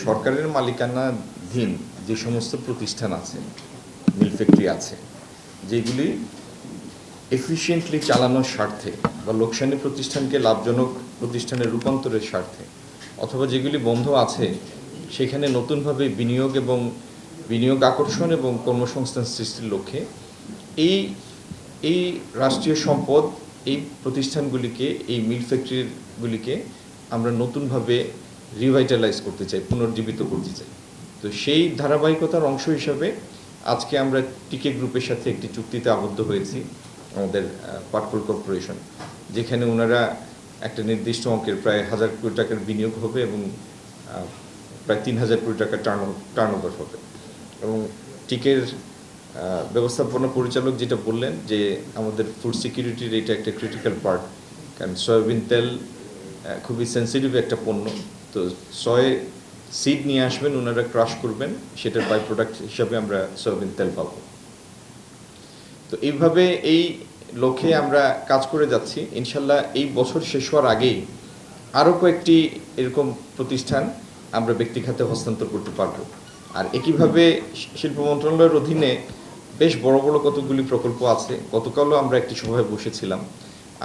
সরকারের মালিকানাধীন যে সমস্ত প্রতিষ্ঠান আছে, মিল ফ্যাক্টরি আছে, যেগুলি এফিশিয়েন্টলি চালানোর স্বার্থে বা লোকসানি প্রতিষ্ঠানকে লাভজনক প্রতিষ্ঠানে রূপান্তরের স্বার্থে, অথবা যেগুলি বন্ধ আছে সেখানে নতুনভাবে বিনিয়োগ আকর্ষণ এবং কর্মসংস্থান সৃষ্টির লক্ষ্যে এই রাষ্ট্রীয় সম্পদ, এই প্রতিষ্ঠানগুলিকে, এই মিল ফ্যাক্টরিগুলিকে আমরা নতুনভাবে রিভাইটালাইজ করতে চাই, পুনর্জীবিত করতে চাই। তো সেই ধারাবাহিকতার অংশ হিসাবে আজকে আমরা টিকে গ্রুপের সাথে একটি চুক্তিতে আবদ্ধ হয়েছি, আমাদের পাটকল কর্পোরেশন, যেখানে ওনারা একটা নির্দিষ্ট অঙ্কের প্রায় 1,000 কোটি টাকার বিনিয়োগ হবে এবং প্রায় 3,000 কোটি টাকা টার্নওভার হবে। এবং টিকের ব্যবস্থাপনা পরিচালক যেটা বললেন যে আমাদের ফুড সিকিউরিটির এটা একটা ক্রিটিক্যাল পার্ট, কারণ সয়াবিন তেল খুবই সেন্সিটিভ একটা পণ্য। তো সিড নিয়ে আসবেন, ওনারা ক্রাশ করবেন, সেটার বাই প্রোডাক্ট হিসাবে আমরা সয়াবিন তেল পাবো। তো এইভাবে এই লক্ষ্যে আমরা কাজ করে যাচ্ছি। ইনশাল্লাহ এই বছর শেষ হওয়ার আগেই আরও কয়েকটি এরকম প্রতিষ্ঠান আমরা ব্যক্তি খাতে হস্তান্তর করতে পারবো। আর একইভাবে শিল্প মন্ত্রণালয়ের অধীনে বেশ বড় বড় কতগুলি প্রকল্প আছে। গতকালও আমরা একটি সভায় বসেছিলাম।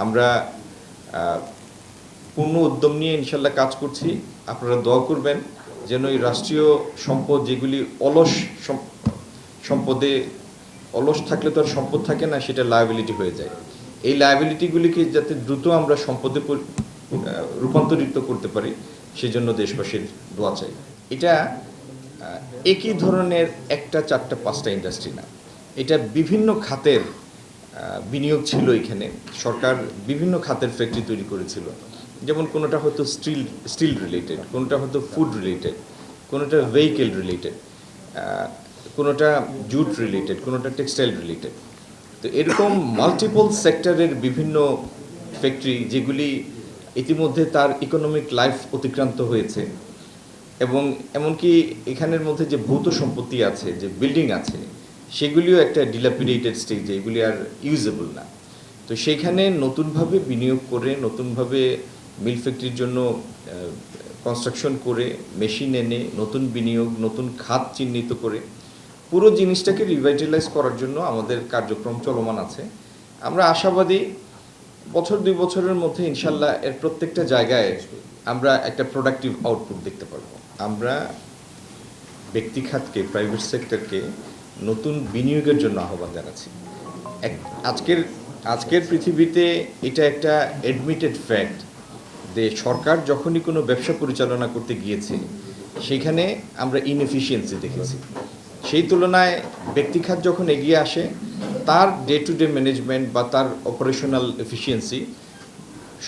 আমরা পূর্ণ উদ্যম নিয়ে ইনশাল্লাহ কাজ করছি। আপনারা দোয়া করবেন যেন এই রাষ্ট্রীয় সম্পদ, যেগুলি অলস থাকলে তো আর সম্পদ থাকে না, সেটা লায়াবিলিটি হয়ে যায়। এই লায়াবিলিটিগুলিকে যাতে দ্রুত আমরা সম্পদে রূপান্তরিত করতে পারি, সেজন্য দেশবাসীর দোয়া চাই। এটা একই ধরনের 1টা 4টা 5টা ইন্ডাস্ট্রি না, এটা বিভিন্ন খাতের বিনিয়োগ ছিল। এখানে সরকার বিভিন্ন খাতের ফ্যাক্টরি তৈরি করেছিল, যেমন কোনোটা হয়তো স্টিল রিলেটেড, কোনোটা হয়তো ফুড রিলেটেড, কোনোটা ভেহিকেল রিলেটেড, কোনোটা জুট রিলেটেড, কোনোটা টেক্সটাইল রিলেটেড। তো এরকম মাল্টিপল সেক্টরের বিভিন্ন ফ্যাক্টরি, যেগুলি ইতিমধ্যে তার ইকোনমিক লাইফ অতিক্রান্ত হয়েছে, এবং এমনকি এখানের মধ্যে যে ভৌত সম্পত্তি আছে, যে বিল্ডিং আছে, সেগুলিও একটা ডিলাপিডেটেড স্টেজে, এগুলি আর ইউজেবল না। তো সেখানে নতুনভাবে বিনিয়োগ করে, নতুনভাবে মিল ফ্যাক্টরির জন্য কনস্ট্রাকশন করে, মেশিন এনে, নতুন বিনিয়োগ, নতুন খাত চিহ্নিত করে পুরো জিনিসটাকে রিভাইটালাইজ করার জন্য আমাদের কার্যক্রম চলমান আছে। আমরা আশাবাদী 1-2 বছরের মধ্যে ইনশাল্লাহ এর প্রত্যেকটা জায়গায় আমরা একটা প্রোডাক্টিভ আউটপুট দেখতে পারবো। আমরা ব্যক্তি খাতকে, প্রাইভেট সেক্টরকে নতুন বিনিয়োগের জন্য আহ্বান জানাচ্ছি। আজকের পৃথিবীতে এটা একটা অ্যাডমিটেড ফ্যাক্ট যে সরকার যখনই কোনো ব্যবসা পরিচালনা করতে গিয়েছে, সেখানে আমরা ইনএফিশিয়েন্সি দেখেছি। সেই তুলনায় ব্যক্তিখাত যখন এগিয়ে আসে, তার ডে টু ডে ম্যানেজমেন্ট বা তার অপারেশনাল এফিসিয়েন্সি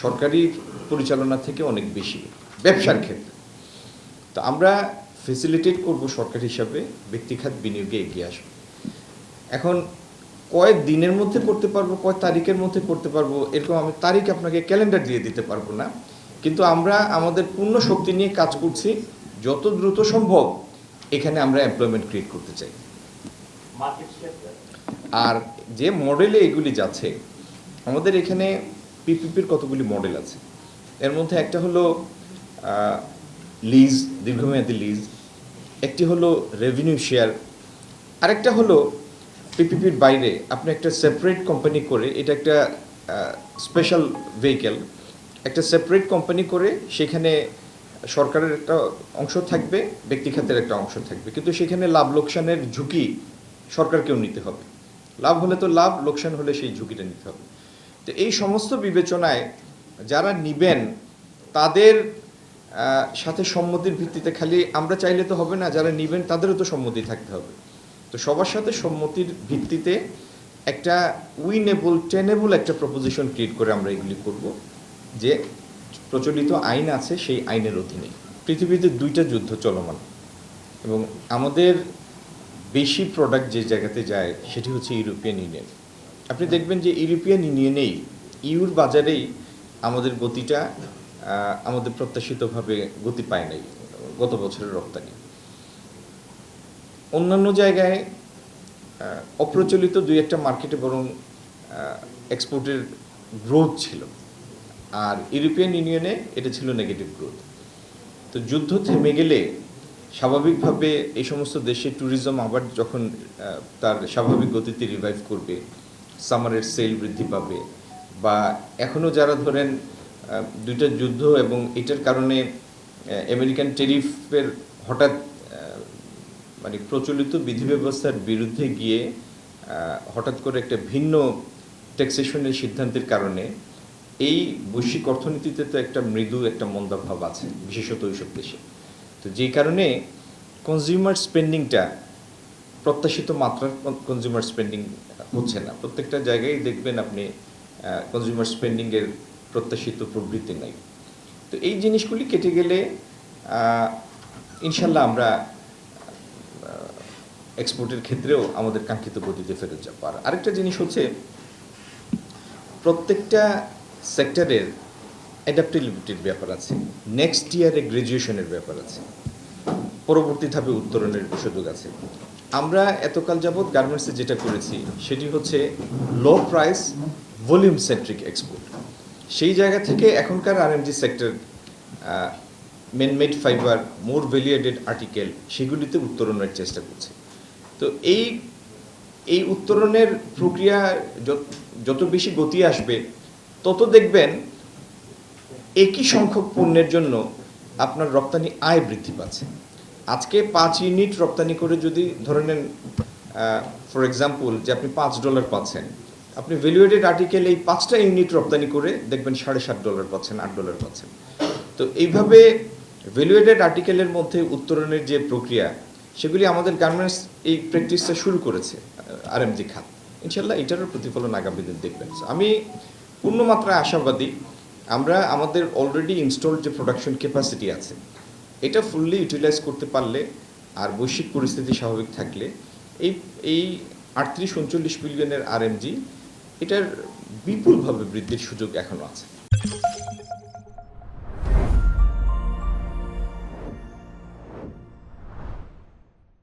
সরকারি পরিচালনা থেকে অনেক বেশি ব্যবসার ক্ষেত্রে। তো আমরা ফেসিলিটেট করব সরকার হিসাবে ব্যক্তিখাত বিনিয়োগে এগিয়ে আসবে। এখন কয়েক দিনের মধ্যে করতে পারবো, কয়েক তারিখের মধ্যে করতে পারবো, এরকম আমি তারিখ আপনাকে ক্যালেন্ডার দিয়ে দিতে পারবো না, কিন্তু আমরা আমাদের পূর্ণ শক্তি নিয়ে কাজ করছি। যত দ্রুত সম্ভব এখানে আমরা এমপ্লয়মেন্ট ক্রিয়েট করতে চাই। আর যে মডেলে এগুলি যাচ্ছে, আমাদের এখানে পিপিপির কতগুলি মডেল আছে। এর মধ্যে একটা হলো লিজ, দীর্ঘমেয়াদী লিজ, একটি হলো রেভিনিউ শেয়ার, আরেকটা হলো পিপিপির বাইরে আপনি একটা সেপারেট কোম্পানি করে, এটা একটা স্পেশাল ভেহিকেল, একটা সেপারেট কোম্পানি করে সেখানে সরকারের একটা অংশ থাকবে, ব্যক্তিখাতের একটা অংশ থাকবে, কিন্তু সেখানে লাভ লোকসানের ঝুঁকি সরকারকেও নিতে হবে। লাভ হলে তো লাভ, লোকসান হলে সেই ঝুঁকিটা নিতে হবে। তো এই সমস্ত বিবেচনায় যারা নিবেন তাদের সাথে সম্মতির ভিত্তিতে, খালি আমরা চাইলে তো হবে না, যারা নিবেন তাদেরও তো সম্মতি থাকতে হবে। তো সবার সাথে সম্মতির ভিত্তিতে একটা উইনেবল, টেনেবল একটা প্রপোজিশন ক্রিয়েট করে আমরা এগুলি করব, যে প্রচলিত আইন আছে সেই আইনের অধীনে। পৃথিবীতে 2টা যুদ্ধ চলমান, এবং আমাদের বেশি প্রোডাক্ট যে জায়গাতে যায় সেটি হচ্ছে ইউরোপিয়ান ইউনিয়ন। আপনি দেখবেন যে ইউরোপিয়ান ইউনিয়নেই, ইউর বাজারেই আমাদের গতিটা আমাদের প্রত্যাশিতভাবে গতি পায় নাই গত বছরের রপ্তানি। অন্যান্য জায়গায় অপ্রচলিত 2-1টা মার্কেটে বরং এক্সপোর্টের গ্রোথ ছিল, আর ইউরোপিয়ান ইউনিয়নে এটা ছিল নেগেটিভ গ্রোথ। তো যুদ্ধ থেমে গেলে স্বাভাবিকভাবে এই সমস্ত দেশে ট্যুরিজম আবার যখন তার স্বাভাবিক গতিতে রিভাইভ করবে, সামারের সেল বৃদ্ধি পাবে, বা এখনও যারা ধরেন দুইটা যুদ্ধ এবং এটার কারণে আমেরিকান টেরিফের হঠাৎ মানে প্রচলিত বিধি ব্যবস্থার বিরুদ্ধে গিয়ে হঠাৎ করে একটা ভিন্ন ট্যাক্সেশনের সিদ্ধান্তের কারণে এই বৈশ্বিক অর্থনীতিতে তো একটা মৃদু একটা মন্দাভাব আছে, বিশেষত ওইসব দেশে। তো যেই কারণে কনজিউমার স্পেন্ডিংটা প্রত্যাশিত মাত্রার কনজিউমার স্পেন্ডিং হচ্ছে না। প্রত্যেকটা জায়গায় দেখবেন আপনি কনজিউমার স্পেন্ডিংয়ের প্রত্যাশিত প্রবৃত্তি নাই। তো এই জিনিসগুলি কেটে গেলে ইনশাল্লাহ আমরা এক্সপোর্টের ক্ষেত্রেও আমাদের কাঙ্ক্ষিত গতিতে ফেরত যাব। আর আরেকটা জিনিস হচ্ছে, প্রত্যেকটা সেক্টরের অ্যাডাপ্টেবিলিটির ব্যাপার আছে, নেক্সট ইয়ারে গ্র্যাজুয়েশনের ব্যাপার আছে, পরবর্তী ধাপে উত্তরণের সুযোগ আছে। আমরা এতকাল যাবৎ গার্মেন্টসে যেটা করেছি সেটি হচ্ছে low price volume centric export. সেই জায়গা থেকে এখনকার আরএমজি সেক্টর, ম্যানমেড ফাইবার, মোর ভ্যালু অ্যাডেড আর্টিকেল, সেগুলিতে উত্তরণের চেষ্টা করছে। তো এই উত্তরণের প্রক্রিয়া যত বেশি গতি আসবে, তত দেখবেন একই সংখ্যক পণ্যের জন্য আপনার রপ্তানি আয় বৃদ্ধি পাচ্ছে। আজকে 5 ইউনিট রপ্তানি করে যদি ধরে নেন, ফর এক্সাম্পল, যে আপনি $5 পাচ্ছেন, আপনি ভ্যালুয়েটেড আর্টিকেল এই 5টা ইউনিট রপ্তানি করে দেখবেন $7.5 পাচ্ছেন, $8 পাচ্ছেন। তো এইভাবে ভ্যালুয়েটেড আর্টিকেলের মধ্যে উত্তরণের যে প্রক্রিয়া, সেগুলি আমাদের গার্মেন্টস এই প্র্যাকটিসটা শুরু করেছে, আরএমজি খাত। ইনশাল্লাহ এটারও প্রতিফলন আগামী দিন দেখবেন। আমি পূর্ণমাত্রায় আশাবাদী, আমরা আমাদের অলরেডি ইনস্টলড যে প্রোডাকশন ক্যাপাসিটি আছে, এটা ফুললি ইউটিলাইজ করতে পারলে আর বৈশ্বিক পরিস্থিতি স্বাভাবিক থাকলে এই 38-39 বিলিয়নের আরএমজি এটার বিপুলভাবে বৃদ্ধির সুযোগ এখনও আছে।